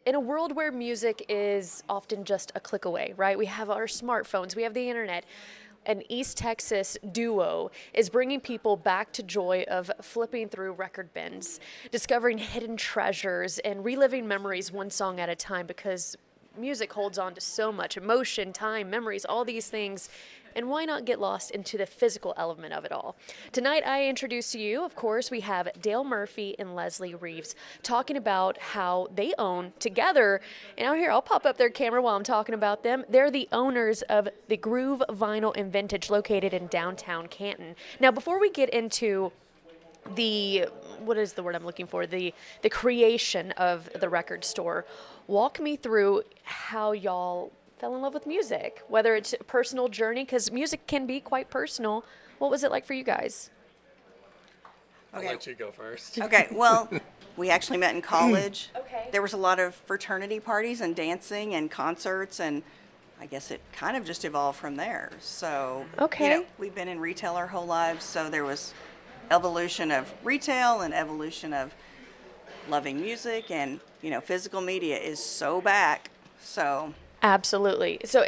In a world where music is often just a click away, right? We have our smartphones, we have the internet. An East Texas duo is bringing people back to joy of flipping through record bins, discovering hidden treasures, and reliving memories one song at a time because music holds on to so much emotion, time, memories, all these things. And why not get lost into the physical element of it all? Tonight, I introduce to you, of course, we have Dale Murphy and Leslie Reeves talking about how they own together. And out here, I'll pop up their camera while I'm talking about them. They're the owners of the Groove Vinyl and Vintage located in downtown Canton. Now, before we get into the what is the word I'm looking for? The creation of the record store. Walk me through how y'all fell in love with music, whether it's a personal journey, because music can be quite personal. What was it like for you guys? Okay. I'll let you go first. Okay, well, we actually met in college. Okay. There was a lot of fraternity parties and dancing and concerts, and I guess it kind of just evolved from there. So, Okay. we've been in retail our whole lives, so there was evolution of retail and evolution of loving music, and, physical media is so back. So, Absolutely. So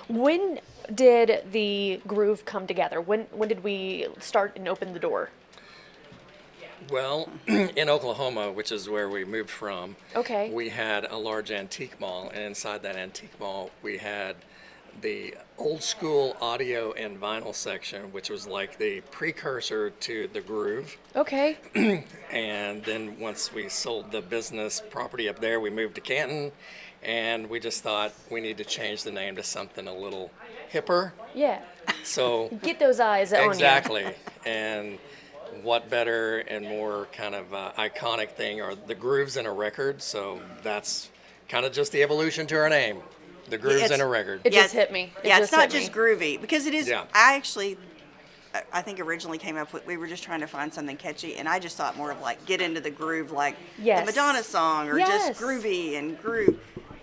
when did the Groove come together? When did we start and open the door? Well, in Oklahoma, which is where we moved from, Okay. we had a large antique mall, and inside that antique mall, we had the old school audio and vinyl section, which was like the precursor to the Groove. Okay. And then once we sold the business property up there, we moved to Canton, and we just thought we need to change the name to something a little hipper. Yeah. So Get those eyes on you. exactly. And what better and more kind of iconic thing are the grooves in a record? So that's kind of just the evolution to our name, the grooves in a record. It just hit me. it's not just groovy, because it is. Yeah. I think originally came up with, we were just trying to find something catchy, and I just thought more of like get into the groove, like Yes. the Madonna song, or Yes. just groovy and groove.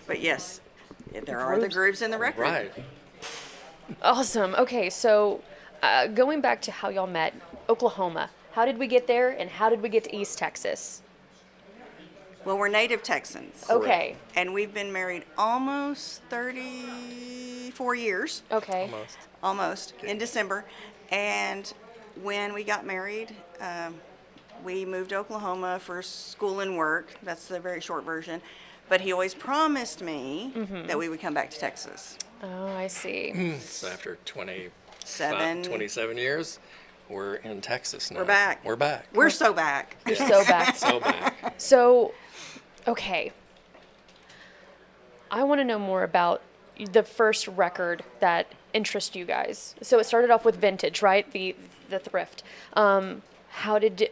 But yes, there are the grooves in the record. Right. Awesome. Okay, so going back to how y'all met, Oklahoma. How did we get there, and how did we get to East Texas? Well, we're native Texans. Okay. And we've been married almost 34 years, Okay. Almost. in December. And when we got married, we moved to Oklahoma for school and work. That's the very short version. But he always promised me that we would come back to Texas. Oh, I see. So after 27 years, we're in Texas now. We're back. We're back. We're so back. You're so back. So back. So, okay. I want to know more about the first record that interested you guys. So it started off with vintage, right? The thrift. How do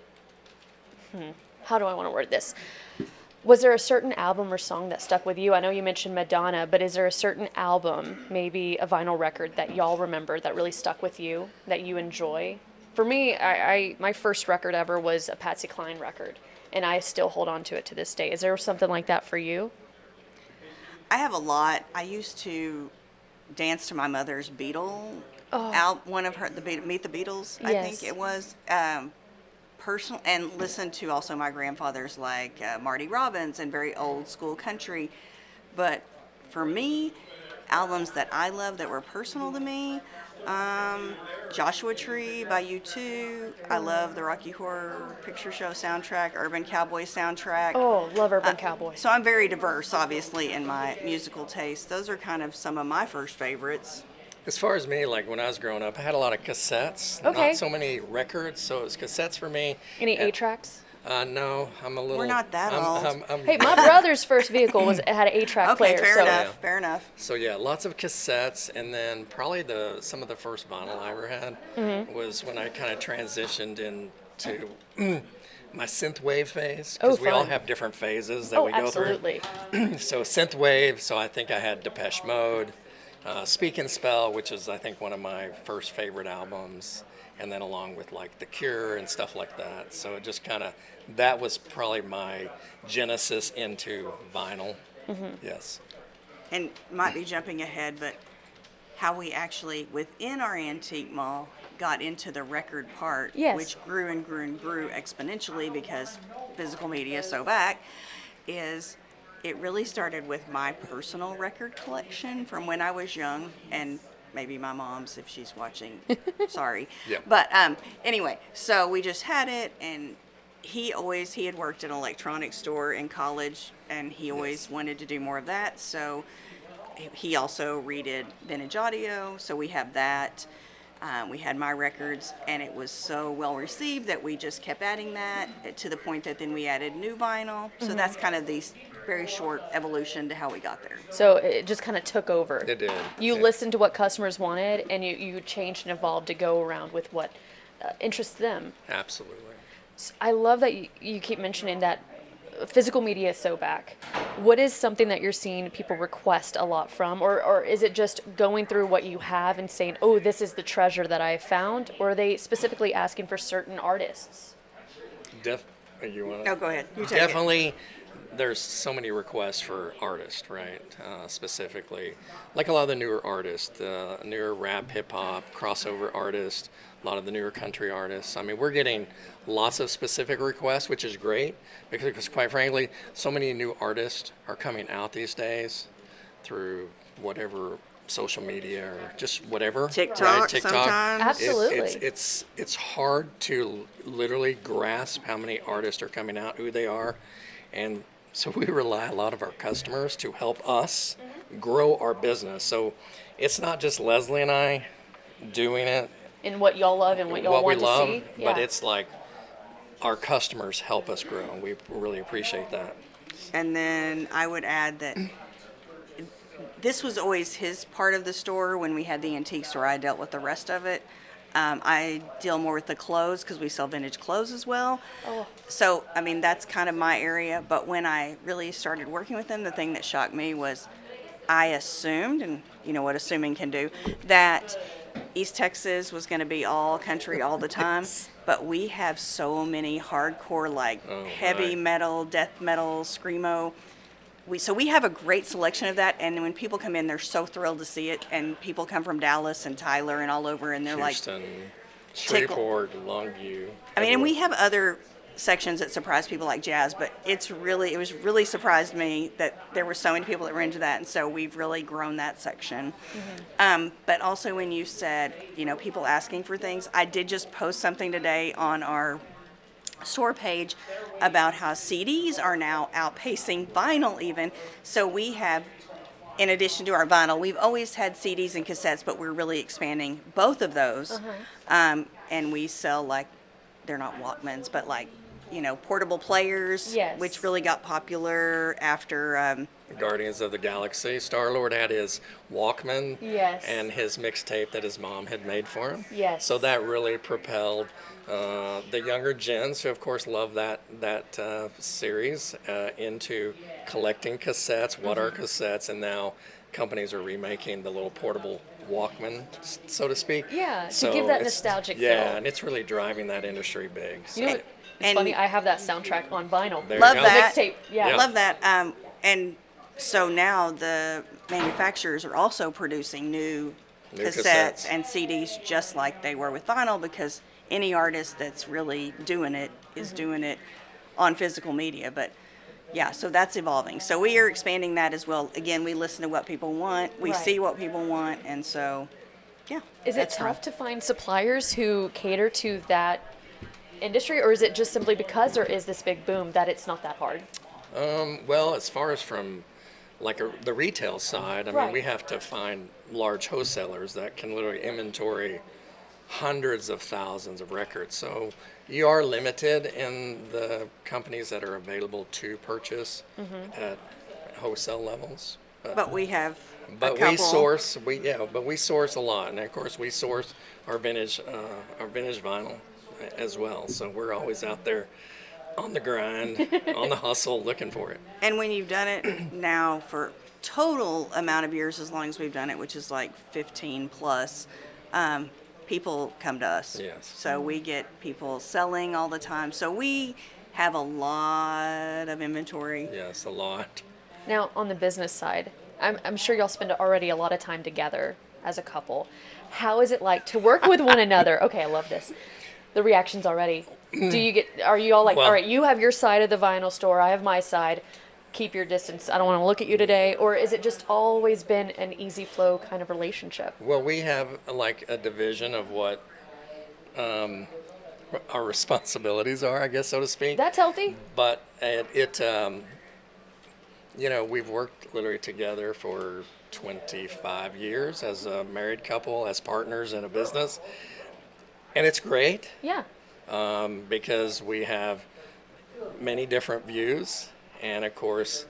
I want to word this? Was there a certain album or song that stuck with you? I know you mentioned Madonna, but is there a certain album, maybe a vinyl record that y'all remember that really stuck with you, that you enjoy? For me, my first record ever was a Patsy Cline record, and I still hold on to it to this day. Is there something like that for you? I have a lot. I used to dance to my mother's Beatle one of her, Meet the Beatles, I Yes. think it was. Personal, and listen to also my grandfather's, like Marty Robbins and very old school country. But for me, albums that I love that were personal to me, Joshua Tree by U2. I love the Rocky Horror Picture Show soundtrack, Urban Cowboy soundtrack. Oh, love Urban Cowboy. So I'm very diverse, obviously, in my musical taste. Those are kind of some of my first favorites. As far as me, like when I was growing up, I had a lot of cassettes. Okay. Not so many records, so it was cassettes for me. Any 8-tracks? No, I'm a little. We're not that old. Hey, my brother's first vehicle had an 8-track Okay, player. fair so enough. Fair enough. So yeah, lots of cassettes, and then probably some of the first vinyl I ever had was when I kind of transitioned into my synthwave phase, because we all fun. have different phases that we go absolutely. through. So synthwave. So I think I had Depeche Mode, Speak and Spell, which is I think one of my first favorite albums, and then along with like The Cure and stuff like that. So it just kind of, that was probably my genesis into vinyl. Yes. And might be jumping ahead, but how we actually, within our antique mall, got into the record part, Yes. which grew and grew and grew exponentially because physical media is so back, is it really started with my personal record collection from when I was young, and maybe my mom's if she's watching. Sorry. Yeah. But anyway, so we just had it, and he had worked in an electronics store in college, and he always wanted to do more of that. So he also redid vintage audio, so we have that. We had my records, and it was so well received that we just kept adding that to the point that then we added new vinyl. So that's kind of the very short evolution to how we got there. So it just kind of took over. It did. You Yeah. listened to what customers wanted, and you changed and evolved to go around with what interests them. Absolutely. I love that you keep mentioning that physical media is so back. What is something that you're seeing people request a lot from, or is it just going through what you have and saying, oh, this is the treasure that I found, or are they specifically asking for certain artists? You want No, go ahead. You take it. Definitely, there's so many requests for artists, right? Specifically, like a lot of the newer artists, newer rap, hip hop, crossover artists, a lot of the newer country artists. I mean, we're getting lots of specific requests, which is great because quite frankly, so many new artists are coming out these days through whatever social media or just whatever. TikTok, right? TikTok. sometimes. Absolutely. It's hard to literally grasp how many artists are coming out, who they are, and so we rely a lot of our customers to help us grow our business. So it's not just Leslie and I doing it, And what y'all love and what y'all what we want love, to see? but it's like our customers help us grow, and we really appreciate that. And then I would add that this was always his part of the store. When we had the antique store, I dealt with the rest of it. I deal more with the clothes because we sell vintage clothes as well. Oh. So, I mean, that's kind of my area. But when I really started working with them, the thing that shocked me was I assumed, and you know what assuming can do, that East Texas was going to be all country all the time. But we have so many hardcore, like heavy right. metal, death metal, screamo. So we have a great selection of that, and when people come in, they're so thrilled to see it. And people come from Dallas and Tyler and all over, and they're Houston, like, Shreveport, Longview. I mean, and we everywhere. have other sections that surprise people like jazz, but it was really surprised me that there were so many people that were into that, and so we've really grown that section. But also when you said, you know, people asking for things, I did just post something today on our store page about how CDs are now outpacing vinyl even. So we have, in addition to our vinyl, we've always had CDs and cassettes, but we're really expanding both of those. And we sell, like, they're not Walkmans, but like, you know, portable players, Yes. which really got popular after Guardians of the Galaxy. Star-Lord had his Walkman Yes. and his mixtape that his mom had made for him. Yes. So that really propelled the younger gens, who of course love that series, into collecting cassettes. What are cassettes? And now companies are remaking the little portable Walkman, so to speak. Yeah, to So give that it's- nostalgic Yeah, feel. and it's really driving that industry big. So You know what? It's And- funny, I have that soundtrack on vinyl. There you Love go. that. Mixtape, yeah. Yeah. love that. And so now the manufacturers are also producing new cassettes cassettes. and CDs just like they were with vinyl, because any artist that's really doing it is doing it on physical media. But yeah, so that's evolving. So we are expanding that as well. Again, we listen to what people want, we Right. see what people want, and so yeah. Is it that's tough fun. to find suppliers who cater to that industry, or is it just simply because there is this big boom that it's not that hard? Well, as far as from like the retail side, I Right. mean, we have to find large wholesalers that can literally inventory hundreds of thousands of records. So you are limited in the companies that are available to purchase at wholesale levels. But we have But a we couple. source a lot, and of course we source our vintage vinyl as well. So we're always out there on the grind, on the hustle, looking for it. And when you've done it now for total amount of years, as long as we've done it, which is like 15 plus, people come to us. Yes. So we get people selling all the time. So we have a lot of inventory. Yes, a lot. Now, on the business side, I'm sure y'all spend already a lot of time together as a couple. How is it like to work with one another? Okay, I love this. The reactions already. Are you all like, Well- all right, you have your side of the vinyl store, I have my side. keep your distance? I don't want to look at you today. Or is it just always been an easy flow kind of relationship? Well, we have like a division of what our responsibilities are, I guess, so to speak. That's healthy. But we've worked literally together for 25 years as a married couple, as partners in a business. And it's great Yeah. because we have many different views. And of course,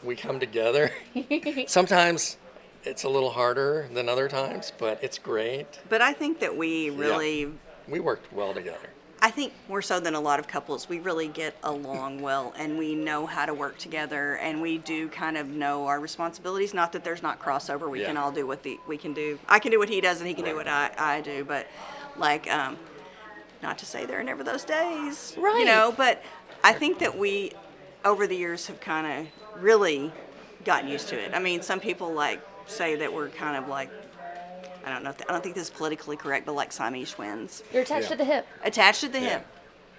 we come together. Sometimes it's a little harder than other times, but it's great. But I think that we really, We worked well together. I think more so than a lot of couples, we really get along well, and we know how to work together, and we do kind of know our responsibilities. Not that there's not crossover. We can Yeah. all do what we can do. I can do what he does, and he can do what I do. But like, not to say there are never those days, Right. You know. But I think that we, over the years, have kind of really gotten used to it. I mean, some people like say that we're kind of like, I don't know. I don't think this is politically correct, but like Siamese twins, You're attached Yeah. to the hip. attached to the hip.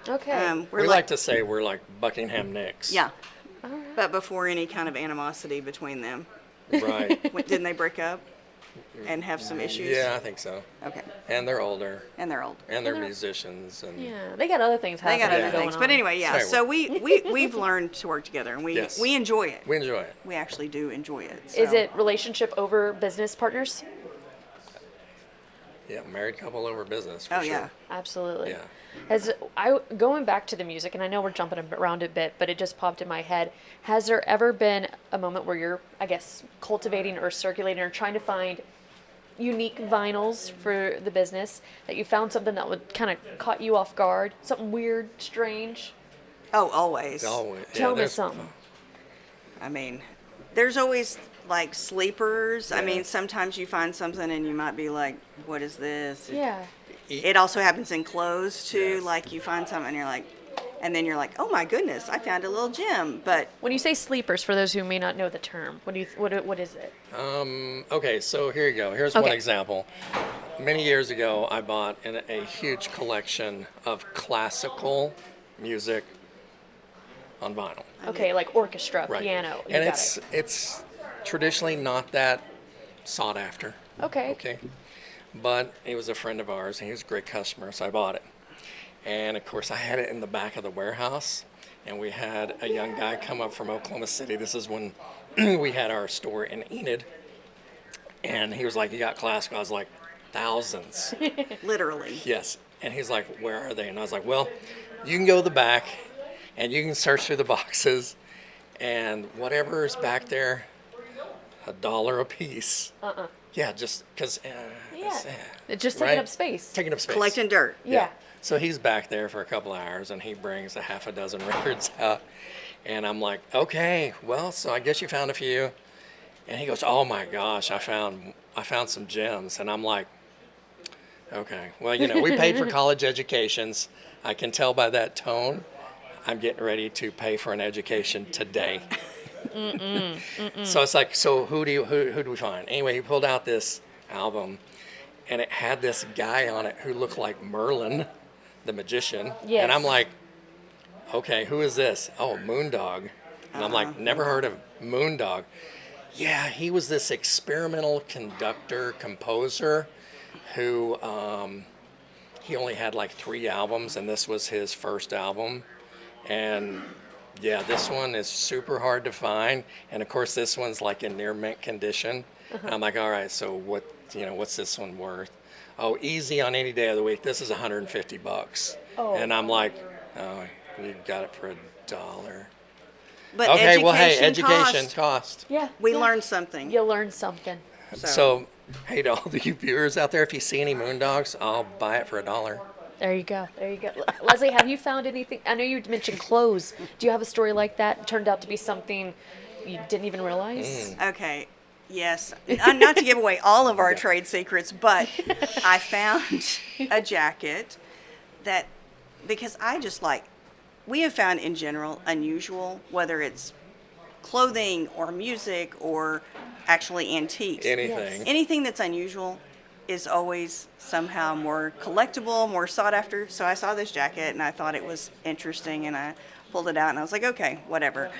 Okay. We're We like to say we're like Buckingham Nicks. yeah. But before any kind of animosity between them, Right. didn't they break up and have some issues? Yeah, I think so. Okay. And they're older. And they're old. And they're musicians. And Yeah, they got other things They happening. got other Yeah. things. going But on. anyway, yeah. Sorry. So we've learned to work together, and Yes. we enjoy it. we enjoy it. We actually do enjoy it. Is so. it relationship over business partners? Yeah, married couple over business. For Oh sure. yeah. Absolutely. Yeah. Going back to the music, and I know we're jumping around a bit, but it just popped in my head. Has there ever been a moment where you're, I guess, cultivating or circulating or trying to find unique vinyls for the business that you found something that would kind of caught you off guard, something weird, strange? Oh, always. Always. Tell me there's- something. I mean, there's always like sleepers. I Yeah. mean, sometimes you find something and you might be like, "What is this?" Yeah. It also happens in clothes too. Yes. Like you find something and you're like, and then you're like, "Oh my goodness, I found a little gem." But When you say sleepers, for those who may not know the term, what is it? Okay, so here you go. Here's one Okay. example. Many years ago, I bought a huge collection of classical music on vinyl. Okay, like orchestra, Right. piano. You And got it's traditionally not that sought after. Okay. Okay. But he was a friend of ours, and he was a great customer, so I bought it. And of course, I had it in the back of the warehouse, and we had a young guy come up from Oklahoma City. This is when we had our store in Enid. And he was like, "You got classical?" I was like, "Thousands." literally, Yes. And he's like, "Where are they?" And I was like, "Well, you can go to the back, and you can search through the boxes, and whatever is back there, $1 a piece." Yeah, just because. Yeah. It's just taking Right? up space. Taking up space. collecting dirt. Yeah. So he's back there for a couple hours, and he brings a half a dozen records out, and I'm like, "Okay, well, so I guess you found a few." And he goes, "Oh my gosh, I found some gems," and I'm like, "Okay, well, we paid for college educations. I can tell by that tone, I'm getting ready to pay for an education today." So it's like, so who do we find? Anyway, he pulled out this album, and it had this guy on it who looked like Merlin, the magician. Yes. And I'm like, "Okay, who is this?" "Oh, Moondog." And I'm like, "Never heard of Moondog." Yeah, he was this experimental conductor, composer who he only had like 3 albums, and this was his first album. And yeah, this one is super hard to find, and of course this one's like in near mint condition. And I'm like, "All right, so what's this one worth?" "Oh, easy on any day of the week. This is $150." Oh. And I'm like, "Oh, you got it for $1." But Okay, well, hey, education education cost. Yeah. We yeah. learned something. You learn something. So, hey, to all the you viewers out there, if you see any Moondogs, I'll buy it for $1. There you go. There you go. Leslie, have you found anything? I know you mentioned clothes. Do you have a story like that? It turned out to be something you didn't even realize? Okay. Yes. Not to give away all of our trade secrets, but I found a jacket that, because I just like, we have found in general unusual, whether it's clothing or music or actually antiques. Anything. Anything that's unusual is always somehow more collectible, more sought after. So I saw this jacket and I thought it was interesting, and I pulled it out and I was like, okay, whatever.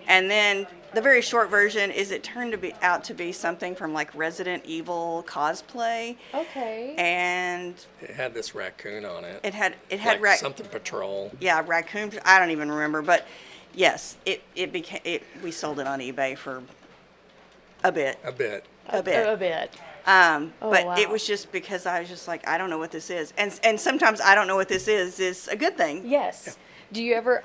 And then the very short version is it turned out to be something from like Resident Evil cosplay, Okay. and It had this raccoon on it. it had like something patrol. yeah, raccoon. I don't even remember, but yes, it became we sold it on eBay for a bit. A bit. A bit. A bit. But wow. it was just because I was just like, I don't know what this is, and sometimes I don't know what this is a good thing. Yes. Do you ever?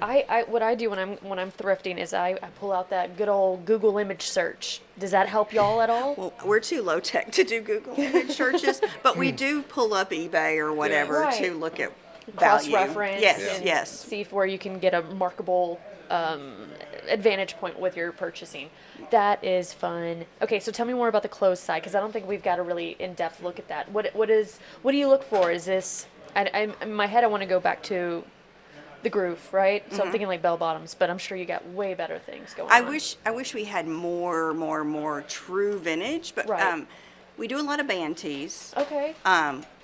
What I do when I'm thrifting is I pull out that good old Google image search. Does that help y'all at all? Well, we're too low tech to do Google image searches, but we do pull up eBay or whatever Right. to look at Cross value. reference. Yes, and yes. See if where you can get a markable advantage point with your purchasing. That is fun. Okay, so tell me more about the clothes side because I don't think we've got a really in-depth look at that. What do you look for? Is this? In my head, I want to go back to the groove, right? So I'm thinking like bell bottoms, but I'm sure you got way better things going I on. wish we had more true vintage, but Right. we do a lot of band tees. Okay.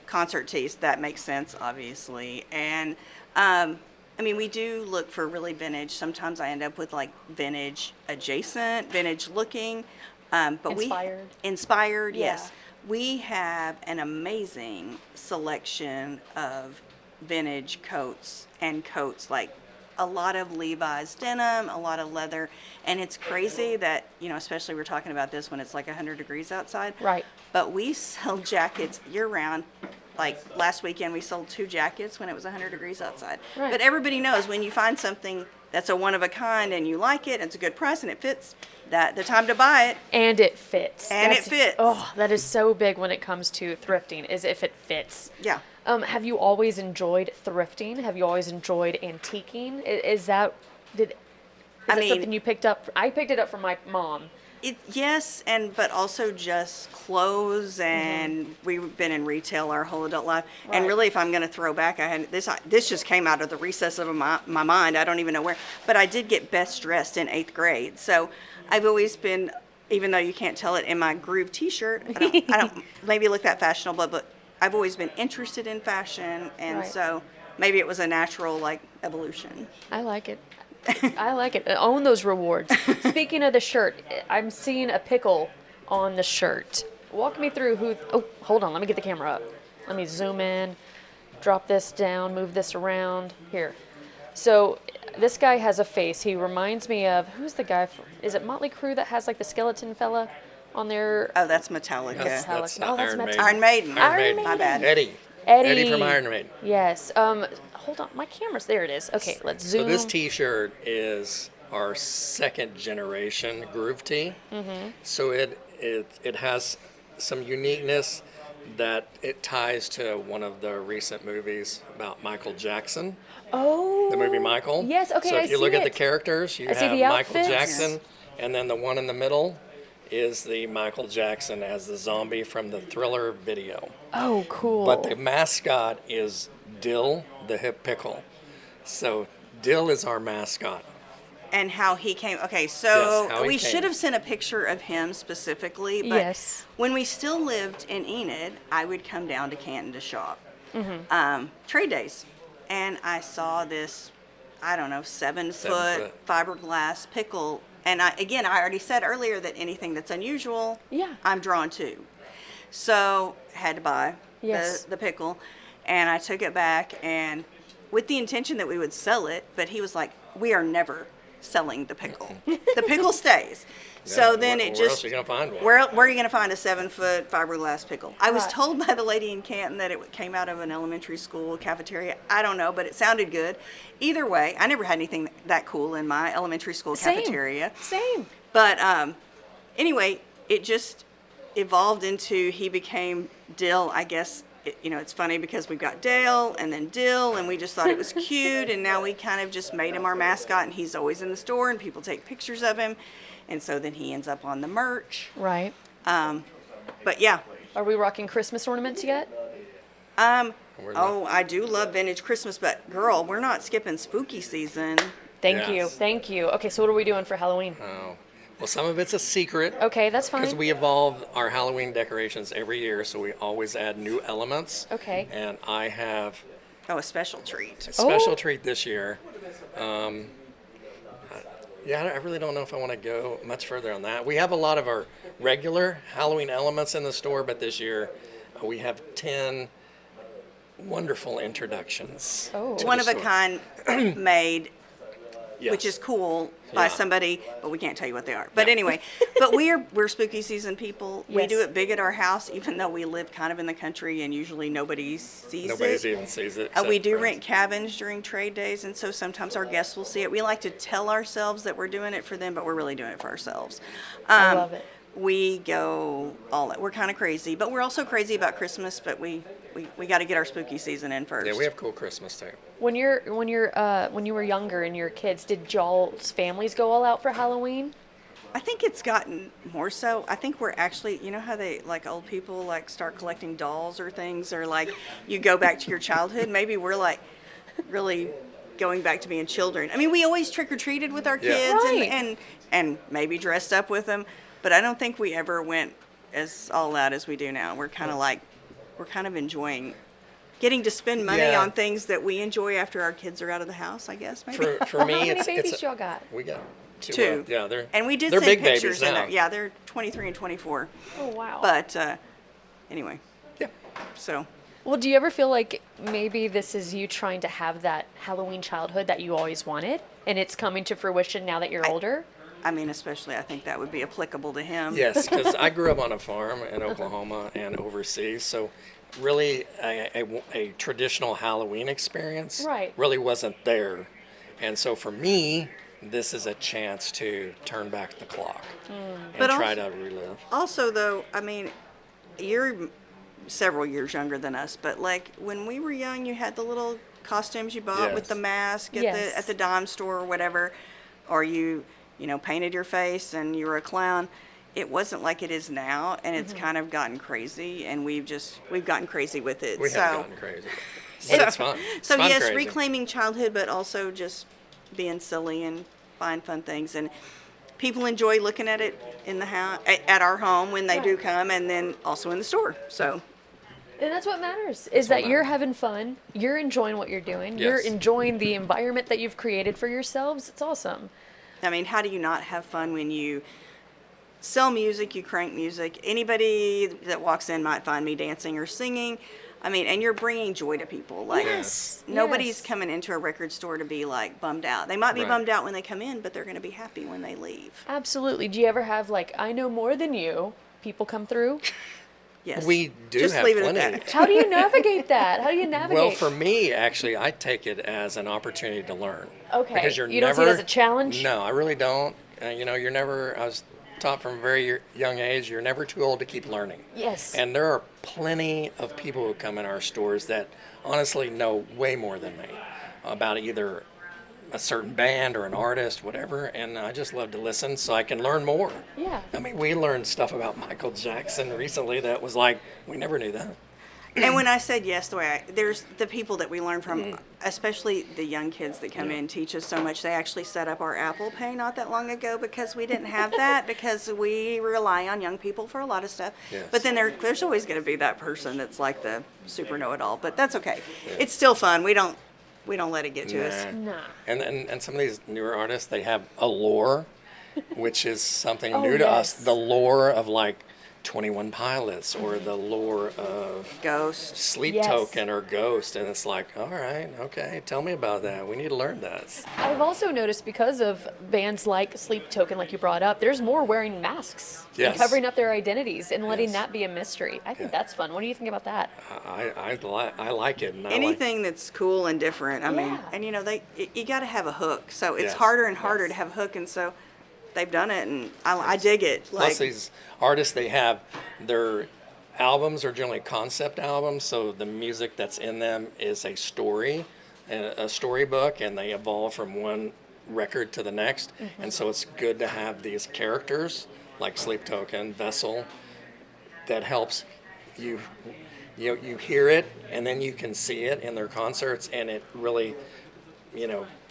Concert tees, that makes sense, obviously. And I mean, we do look for really vintage. Sometimes I end up with like vintage adjacent, vintage looking. But Inspired. Inspired, Yeah. yes. We have an amazing selection of vintage coats and coats, like a lot of Levi's denim, a lot of leather. And it's crazy that, you know, especially we're talking about this when it's like 100 degrees outside. Right. But we sell jackets year round. Like last weekend, we sold 2 jackets when it was 100 degrees outside. Right. But everybody knows when you find something that's a one of a kind and you like it, and it's a good price and it fits, that the time to buy it. And it fits. And it fits. Oh, that is so big when it comes to thrifting, is if it fits. Yeah. Have you always enjoyed thrifting? Have you always enjoyed antiquing? Is that something you picked up? I picked it up from my mom. Yes, but also just clothes, and we've been in retail our whole adult life. And Right. really, if I'm going to throw back, I had this just came out of the recess of my mind. I don't even know where, but I did get best dressed in 8th grade. So I've always been, even though you can't tell it in my Groove T-shirt, I don't maybe look that fashionable, but I've always been interested in fashion, and Right. so maybe it was a natural like evolution. I like it. I like it. Own those rewards. Speaking of the shirt, I'm seeing a pickle on the shirt. Walk me through who. Oh, hold on. Let me get the camera up. Let me zoom in, drop this down, move this around. Here. So this guy has a face. He reminds me of, who's the guy? Is it Motley Crue that has like the skeleton fella on their. Oh, that's Metallica. That's Oh, that's Iron Maiden. Iron Maiden. Iron Maiden. My bad. Eddie. Eddie. Eddie from Iron Maiden. Yes. Hold on. My camera's there. It is. Okay. Let's zoom. So this T-shirt is our second generation groove tee. Mm-hmm. So it has some uniqueness that it ties to one of the recent movies about Michael Jackson. Oh. The movie Michael. Yes. Okay. So if I you see look at the it. characters, you I see have the Michael outfits. Jackson, and then the one in the middle is the Michael Jackson as the zombie from the Thriller video. Oh, cool. But the mascot is Dill, the hip pickle. So Dill is our mascot. And how he came. Okay, Yes, so how he we came. should have sent a picture of him specifically. But Yes. when we still lived in Enid, I would come down to Canton to shop. Trade days. And I saw this, I don't know, 7 foot foot. fiberglass pickle. And I already said earlier that anything that's unusual, Yeah. I'm drawn to. So had to buy Yes. the pickle. And I took it back and with the intention that we would sell it, but he was like, we are never selling the pickle. The pickle stays. So Yeah, then where it else just, are you gonna find one? where are you going to find a 7 foot fiberglass pickle? I was Right. told by the lady in Canton that it came out of an elementary school cafeteria. I don't know, but it sounded good. Either way, I never had anything that cool in my elementary school cafeteria. Same. But anyway, it just evolved into he became Dill, I guess. It's funny because we've got Dale and then Dill, and we just thought it was cute, and now we kind of just made him our mascot, and he's always in the store, and people take pictures of him, and so then he ends up on the merch. Right. But yeah, Are we rocking Christmas ornaments yet? We're not- I do love vintage Christmas, but girl, we're not skipping spooky season. Thank you. Yes. Thank you. Okay, so what are we doing for Halloween? Oh. Well, some of it's a secret. Okay, that's fine. Because we evolve our Halloween decorations every year, so we always add new elements. Okay. And I have Oh, a special treat. a special Oh. treat this year. Yeah, I really don't know if I want to go much further on that. We have a lot of our regular Halloween elements in the store, but this year we have 10 wonderful introductions Oh. to One the of a store. kind made, Yes. which is cool by Yeah. somebody, but we can't tell you what they are. But No. anyway, but we're spooky season people. We Yes. do it big at our house, even though we live kind of in the country and usually nobody sees Nobody's it. even sees it. We except do friends. rent cabins during trade days, and so sometimes our guests will see it. We like to tell ourselves that we're doing it for them, but we're really doing it for ourselves. I love it. We go all we're kind of crazy, but we're also crazy about Christmas. But we got to get our spooky season in first. Yeah, we have cool Christmas too. When you were younger and your kids, did y'all's families go all out for Halloween? I think it's gotten more so. I think we're actually, you know how they, like old people, like start collecting dolls or things, or like you go back to your childhood. Maybe we're like really going back to being children. I mean, we always trick or treated with our Yeah. kids Right. and maybe dressed up with them, but I don't think we ever went as all out as we do now. We're kind of enjoying getting to spend money Yeah. on things that we enjoy after our kids are out of the house, I guess, maybe. For me, How many it's babies y'all got? we got two. Two. Yeah, And we did they're send big pictures babies in now. there. Yeah, they're 23 and 24. Oh wow. But anyway, Yeah. so Well, do you ever feel like maybe this is you trying to have that Halloween childhood that you always wanted, and it's coming to fruition now that you're older? I mean, especially I think that would be applicable to him. Yes, because I grew up on a farm in Oklahoma and overseas, so really a traditional Halloween experience Right. really wasn't there. And so for me, this is a chance to turn back the clock and But try also- to relive. Also, though, I mean, you're several years younger than us, but like when we were young, you had the little costumes you bought with Yes. the mask at Yes. the dime store or whatever, or you painted your face and you were a clown. It wasn't like it is now, and it's kind of gotten crazy, and we've gotten crazy with it. We so, have gotten crazy. But it's fun. It's So fun yes, crazy. reclaiming childhood, but also just being silly and buying fun things, and people enjoy looking at it in the house at our home when they do Right. come, and then also in the store. So And that's what matters, is that what you're matters. having fun, you're enjoying what you're doing, you're Yes. enjoying the environment that you've created for yourselves. It's awesome. I mean, how do you not have fun when you sell music, you crank music? Anybody that walks in might find me dancing or singing. I mean, and you're bringing joy to people. Like Yes. nobody's Yes. coming into a record store to be like bummed out. They might be Right. bummed out when they come in, but they're going to be happy when they leave. Absolutely. Do you ever have like, I know more than you, people come through? Yes. We do Just have leave it plenty. at that. How do you navigate that? How do you navigate? Well, for me, actually, I take it as an opportunity to learn. Okay. Because you're You never, don't see it as a challenge? No, I really don't. You're never, I was taught from a very young age, you're never too old to keep learning. Yes. And there are plenty of people who come in our stores that honestly know way more than me about either a certain band or an artist, whatever, and I just love to listen so I can learn more. Yeah. I mean, we learned stuff about Michael Jackson recently that was like, we never knew that. And when I said yes, there's the people that we learn from, especially the young kids that come in, teach us so much. They actually set up our Apple Pay not that long ago because we didn't have that, because we rely on young people for a lot of stuff. Yes. But then there's always going to be that person that's like the super know-it-all. But that's okay. It's still fun. We don't let it get to us. Nah. Nah. And some of these newer artists, they have a lore, which is something Oh, new to us. yes. The lore of like 21 Pilots or the lore of Ghost. Sleep Yes. Token or Ghost. And it's like, all right, okay, tell me about that. We need to learn that. I've also noticed because of bands like Sleep Token, like you brought up, there's more wearing masks and Yes. covering up their identities and letting Yes. that be a mystery. I think Yeah. that's fun. What do you think about that? I like it. And I like, Anything that's cool and different. I mean, Yeah. and you got to have a hook. So it's Yes. harder and harder Yes. to have a hook, and so they've done it, and I dig it. plus Like, these artists, they have their albums are generally concept albums, so the music that's in them is a story, a storybook, and they evolve from one record to the next. And so it's good to have these characters like Sleep Token, Vessel, that helps you. You hear it, and then you can see it in their concerts, and it really,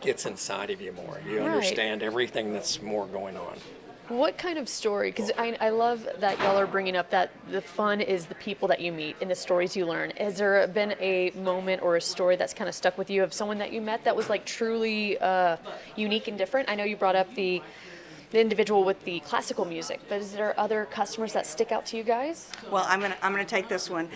gets inside of you more. You Right. understand everything that's more going on. What kind of story? Because I love that y'all are bringing up that the fun is the people that you meet and the stories you learn. Has there been a moment or a story that's kind of stuck with you of someone that you met that was like truly unique and different? I know you brought up the individual with the classical music, but is there other customers that stick out to you guys? Well, I'm gonna take this one.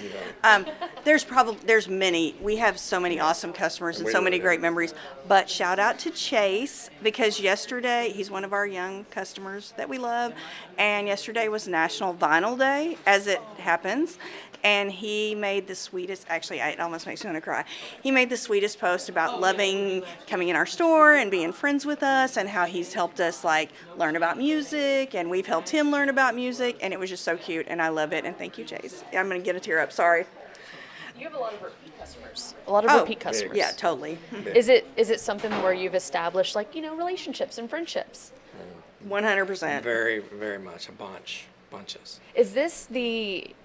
There's many. We have so many awesome customers and We so many really do. great memories. But shout out to Chase, because yesterday he's one of our young customers that we love, and yesterday was National Vinyl Day, as it happens. And he made the sweetest, actually, it almost makes me want to cry. He made the sweetest post about loving coming in our store and being friends with us, and how he's helped us like learn about music, and we've helped him learn about music, and it was just so cute, and I love it. And thank you, Chase. I'm going to get a tear up, sorry. You have a lot of repeat customers. A lot of repeat customers. Yeah, totally. Is it something where you've established like, relationships and friendships? 100%. Very, very much. Bunches. Is this the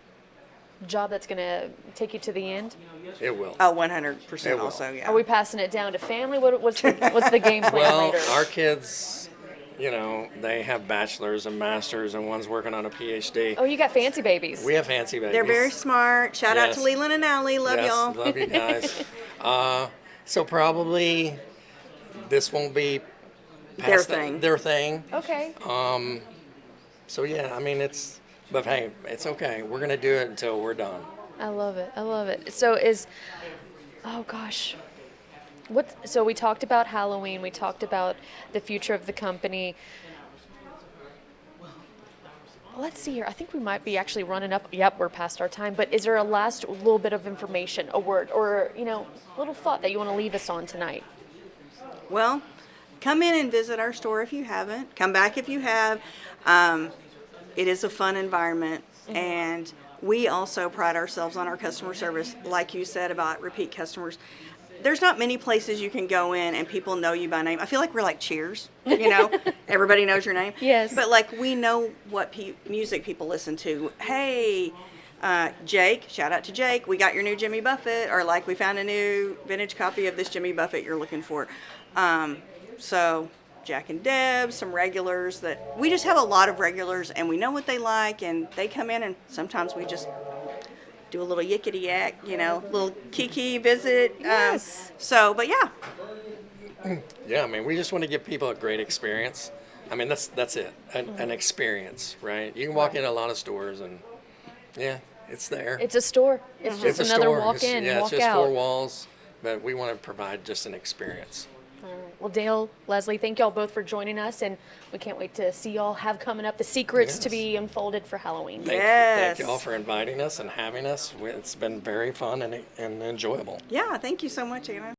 job that's going to take you to the end? It will. Oh, It 100% will. also, yeah. Are we passing it down to family? What's the game plan Well, later? our kids, they have bachelors and masters, and one's working on a PhD. Oh, you got fancy babies. We have fancy babies. They're very smart. Shout out to Yes. Leland and Allie. Love Yes, y'all. love you guys. So probably this won't be Their past thing. Their thing. Okay. So yeah, I mean but hey, it's okay. We're gonna do it until we're done. I love it. I love it. So oh gosh. So we talked about Halloween. We talked about the future of the company. Let's see here. I think we might be actually running up. Yep, we're past our time. But is there a last little bit of information, a word, or, little thought that you want to leave us on tonight? Well, come in and visit our store if you haven't. Come back if you have. It is a fun environment, and we also pride ourselves on our customer service. Like you said about repeat customers, there's not many places you can go in and people know you by name. I feel like we're like Cheers, everybody knows your name. Yes. But like we know what music people listen to. Hey, Jake, shout out to Jake. We got your new Jimmy Buffett, or like we found a new vintage copy of this Jimmy Buffett you're looking for. So Jack and Deb, some regulars that we just have a lot of regulars, and we know what they like, and they come in, and sometimes we just do a little yickety yak, little kiki visit. Yes. But yeah. Yeah, I mean, we just want to give people a great experience. I mean, that's it, an experience, right? You can walk in a lot of stores, and yeah, it's there. It's a store. It's just It's a another store. walk It's- in, yeah, walk it's just out. 4 walls, but we want to provide just an experience. All right. Well, Dale, Leslie, thank y'all both for joining us, and we can't wait to see y'all have coming up the secrets to Yes. be unfolded for Halloween. Yes. Thank you all for inviting us and having us. It's been very fun and enjoyable. Yeah, thank you so much, Anna.